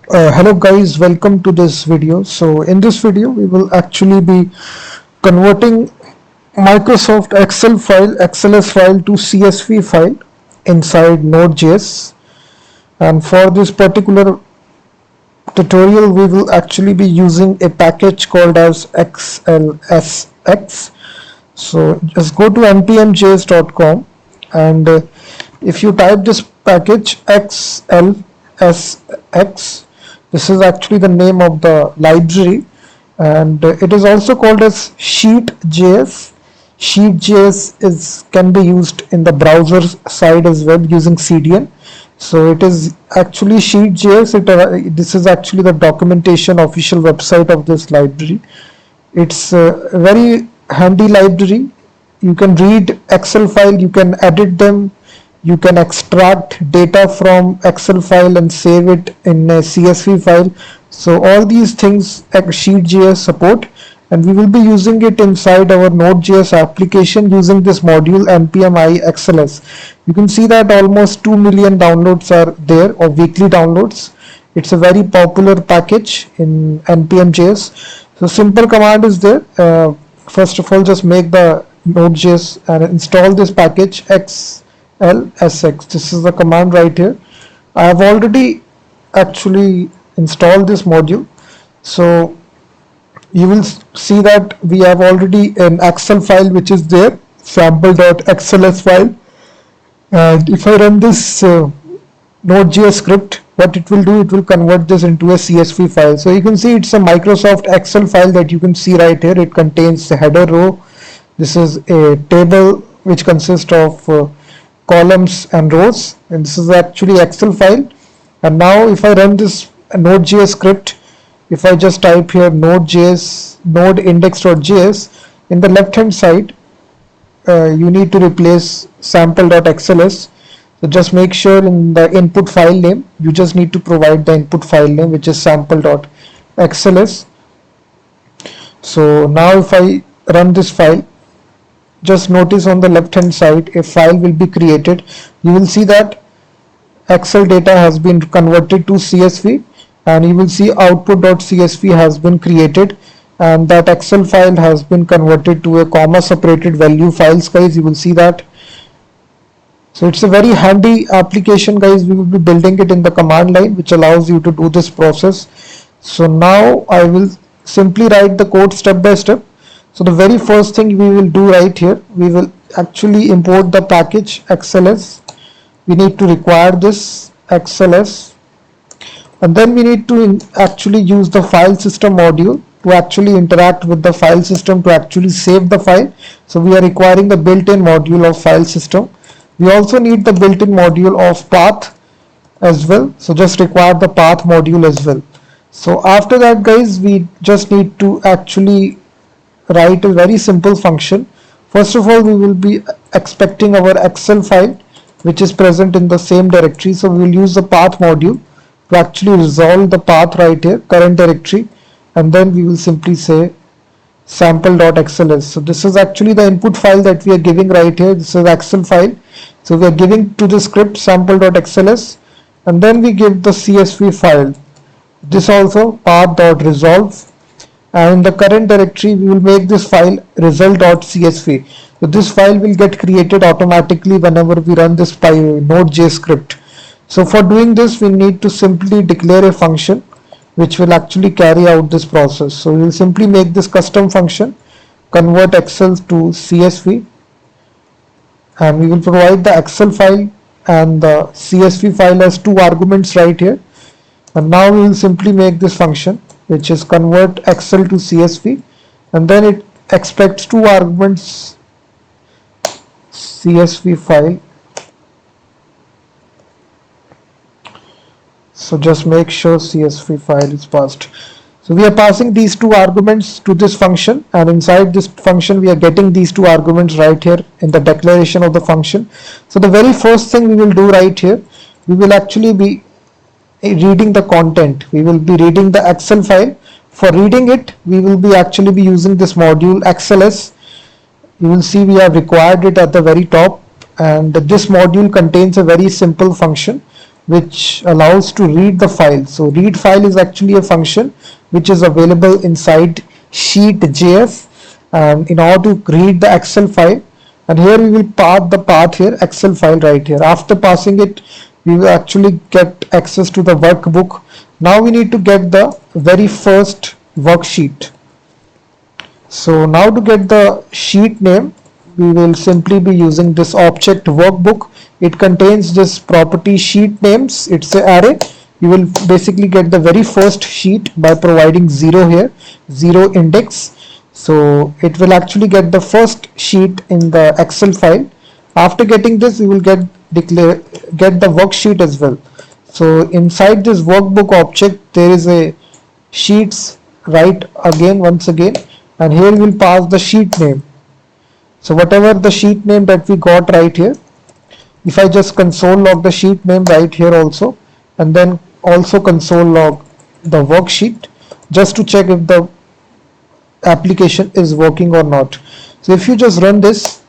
Hello guys, welcome to this video. So in this video we will actually be converting Microsoft Excel file, XLS file to CSV file inside Node.js, and for this particular tutorial we will actually be using a package called as XLSX. So just go to npmjs.com and if you type this package XLSX, this is actually the name of the library, and it is also called as SheetJS. SheetJS can be used in the browser side as well using CDN. So it is actually SheetJS. This is actually the documentation official website of this library. It's a very handy library. You can read Excel file, you can edit them, you can extract data from Excel file and save it in a CSV file. So all these things SheetJS support, and we will be using it inside our Node.js application using this module npm XLS. You can see that almost 2 million downloads are there, or weekly downloads. It's a very popular package in npm.js. So simple command is there. First of all, just make the Node.js and install this package XLSX. This is the command right here. I have already actually installed this module. So you will see that we have already an Excel file which is there, sample.xls file. And if I run this Node.js script, what it will do, it will convert this into a CSV file. So you can see it's a Microsoft Excel file that you can see right here. It contains the header row. This is a table which consists of columns and rows, and this is actually Excel file. And now if I run this Node.js script, if I just type here Node.js, node index.js, in the left hand side you need to replace sample.xls. So just make sure in the input file name, you just need to provide the input file name, which is sample.xls. So now if I run this file, just notice on the left hand side a file will be created. You will see that Excel data has been converted to CSV, and you will see output.csv has been created, and that Excel file has been converted to a comma separated value files, guys. You will see that. So it's a very handy application, guys. We will be building it in the command line, which allows you to do this process. So now I will simply write the code step by step. So the very first thing we will do right here, we will actually import the package XLS. We need to require this XLS, and then we need to actually use the file system module to actually interact with the file system to actually save the file. So we are requiring the built-in module of file system. We also need the built-in module of path as well. So just require the path module as well. So after that, guys, we just need to actually write a very simple function. First of all, we will be expecting our Excel file which is present in the same directory. So we will use the path module to actually resolve the path right here, current directory, and then we will simply say sample.xls. So this is actually the input file that we are giving right here. This is Excel file. So we are giving to the script sample.xls, and then we give the CSV file. This also path.resolve, and in the current directory we will make this file result.csv. So this file will get created automatically whenever we run this Node.js script. So for doing this, we need to simply declare a function which will actually carry out this process. So we will simply make this custom function, convert Excel to CSV, and we will provide the Excel file and the CSV file as two arguments right here. And now we will simply make this function, which is convert Excel to CSV, and then it expects two arguments, CSV file. So just make sure CSV file is passed. So we are passing these two arguments to this function, and inside this function we are getting these two arguments right here in the declaration of the function. So the very first thing we will do right here, we will actually be reading the content. We will be reading the Excel file. For reading it, we will be actually be using this module XLS. You will see we have required it at the very top, and this module contains a very simple function which allows to read the file. So read file is actually a function which is available inside SheetJS, and in order to read the Excel file, and here we will pass the path here, Excel file right here. After passing it, we will actually get access to the workbook. Now we need to get the very first worksheet. So now to get the sheet name, we will simply be using this object workbook. It contains this property sheet names. It's an array. You will basically get the very first sheet by providing 0 here, 0 index. So it will actually get the first sheet in the Excel file. After getting this, we will get the worksheet as well. So inside this workbook object, there is a sheets right again, once again, and here we will pass the sheet name. So whatever the sheet name that we got right here, if I just console log the sheet name right here also, and then also console log the worksheet, just to check if the application is working or not. So if you just run this,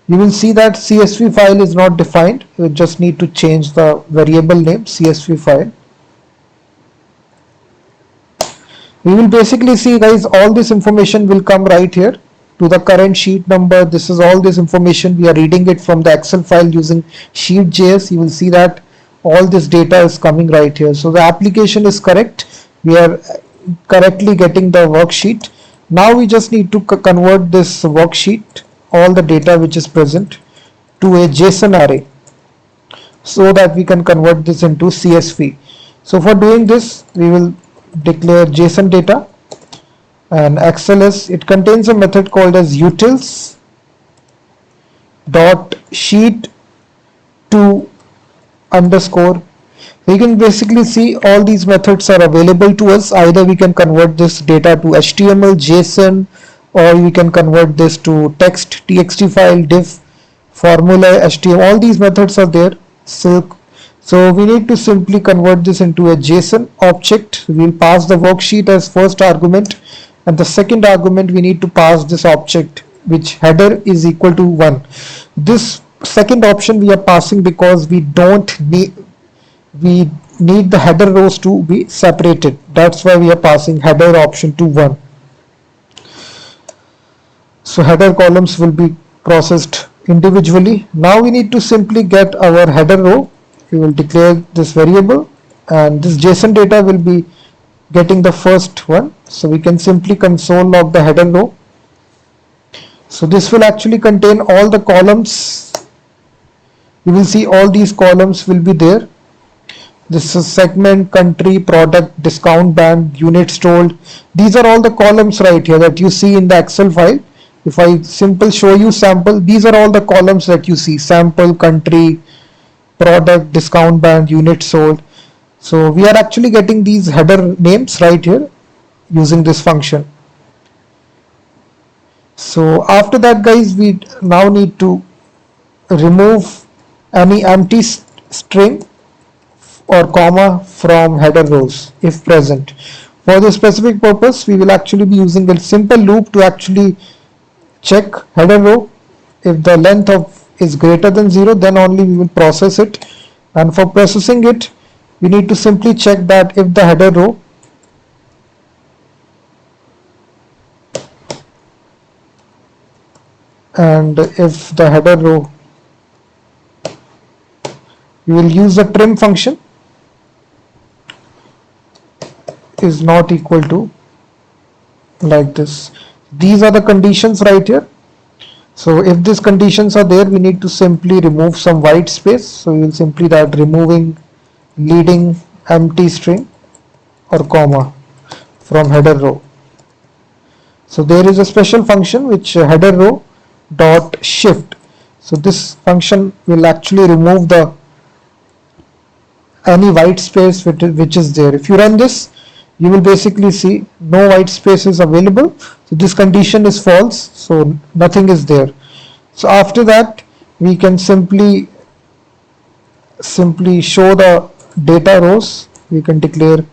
you will see that CSV file is not defined. You just need to change the variable name CSV file. We will basically see, guys, all this information will come right here to the current sheet number. This is all this information. We are reading it from the Excel file using SheetJS. You will see that all this data is coming right here. So the application is correct. We are correctly getting the worksheet. Now we just need to convert this worksheet, all the data which is present, to a JSON array so that we can convert this into CSV. So for doing this, we will declare JSON data, and XLS, it contains a method called as utils dot sheet to underscore. We can basically see all these methods are available to us. Either we can convert this data to HTML, JSON, or we can convert this to text, txt file, div, formula, HTML. All these methods are there. So we need to simply convert this into a JSON object. We'll pass the worksheet as first argument, and the second argument we need to pass this object, which header is equal to 1. This second option we are passing because we need the header rows to be separated. That's why we are passing header option to 1. So header columns will be processed individually. Now we need to simply get our header row. We will declare this variable, and this JSON data will be getting the first one. So we can simply console log the header row. So this will actually contain all the columns. You will see all these columns will be there. This is segment, country, product, discount band, units told. These are all the columns right here that you see in the Excel file. If I simply show you sample, these are all the columns that you see: sample, country, product, discount band, units sold. So we are actually getting these header names right here using this function. So after that, guys, we now need to remove any empty string or comma from header rows if present. For this specific purpose, we will actually be using a simple loop to actually check header row. If the length of is greater than 0, then only we will process it. And for processing it, we need to simply check that if the header row we will use the trim function, is not equal to like this. These are the conditions right here. So if these conditions are there, we need to simply remove some white space. So we will simply that removing leading empty string or comma from header row. So there is a special function which header row dot shift. So this function will actually remove the any white space which is there. If you run this, you will basically see no white space is available. So this condition is false, so nothing is there. So after that, we can simply show the data rows. We can declare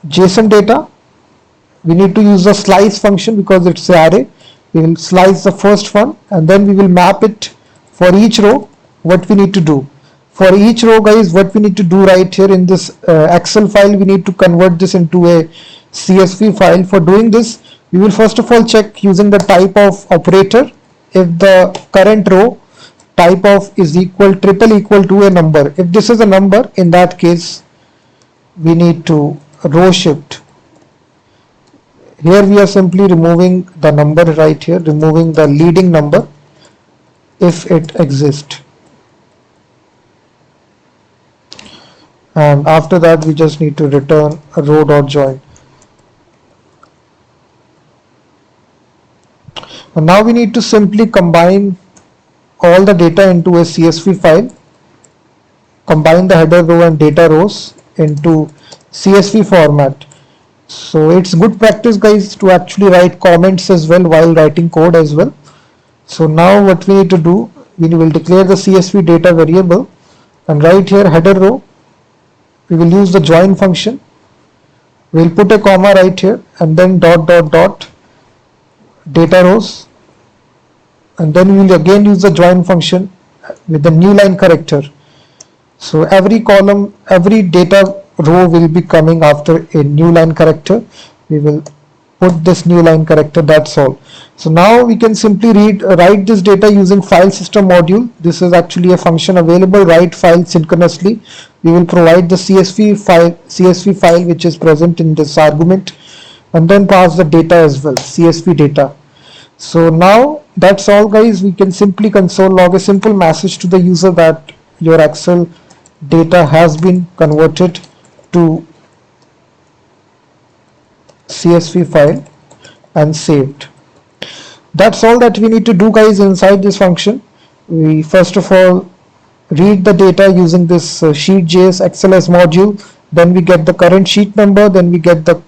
JSON data. We need to use the slice function because it's an array. We will slice the first one, and then we will map it for each row what we need to do. For each row, guys, what we need to do right here in this Excel file, we need to convert this into a CSV file. For doing this, we will first of all check using the type of operator if the current row type of is triple equal to a number. If this is a number, in that case we need to row shift. Here we are simply removing the number right here, removing the leading number if it exists. And after that we just need to return a row.join. And now we need to simply combine all the data into a CSV file, combine the header row and data rows into CSV format. So it's good practice, guys, to actually write comments as well while writing code as well. So now what we need to do, we will declare the CSV data variable, and right here header row, we will use the join function. We'll put a comma right here and then dot dot dot data rows, and then we will again use the join function with the new line character. So every column, every data row will be coming after a new line character. We will put this new line character, that's all. So now we can simply write this data using file system module. This is actually a function available, write file synchronously. We will provide the CSV file which is present in this argument, and then pass the data as well, CSV data. So now that's all, guys. We can simply console log a simple message to the user that your Excel data has been converted to CSV file and saved. That's all that we need to do, guys, inside this function. We first of all read the data using this SheetJS XLS module, then we get the current sheet number, then we get the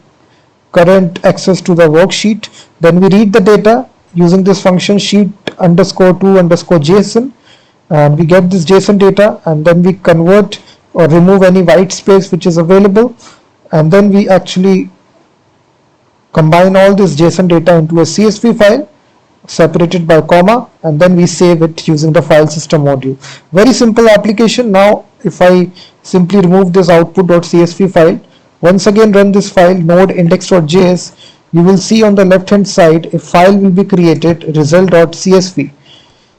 current access to the worksheet, then we read the data using this function sheet_to_JSON, and we get this JSON data, and then we convert or remove any white space which is available, and then we actually combine all this JSON data into a CSV file separated by comma, and then we save it using the file system module. Very simple application. Now if I simply remove this output.csv file, once again run this file node index.js, you will see on the left hand side a file will be created, result.csv.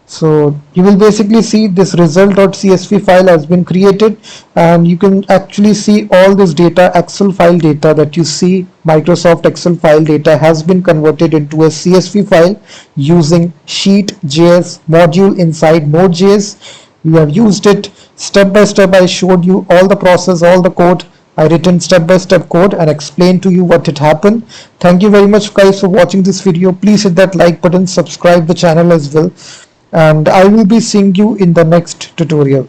So you will basically see this result.csv file has been created, and you can actually see all this data, Excel file data that you see, Microsoft Excel file data has been converted into a CSV file using SheetJS module inside Node.js. We have used it step by step. I showed you all the process, all the code. I written step-by-step code and explained to you what it happened. Thank you very much, guys, for watching this video. Please hit that like button, subscribe the channel as well, and I will be seeing you in the next tutorial.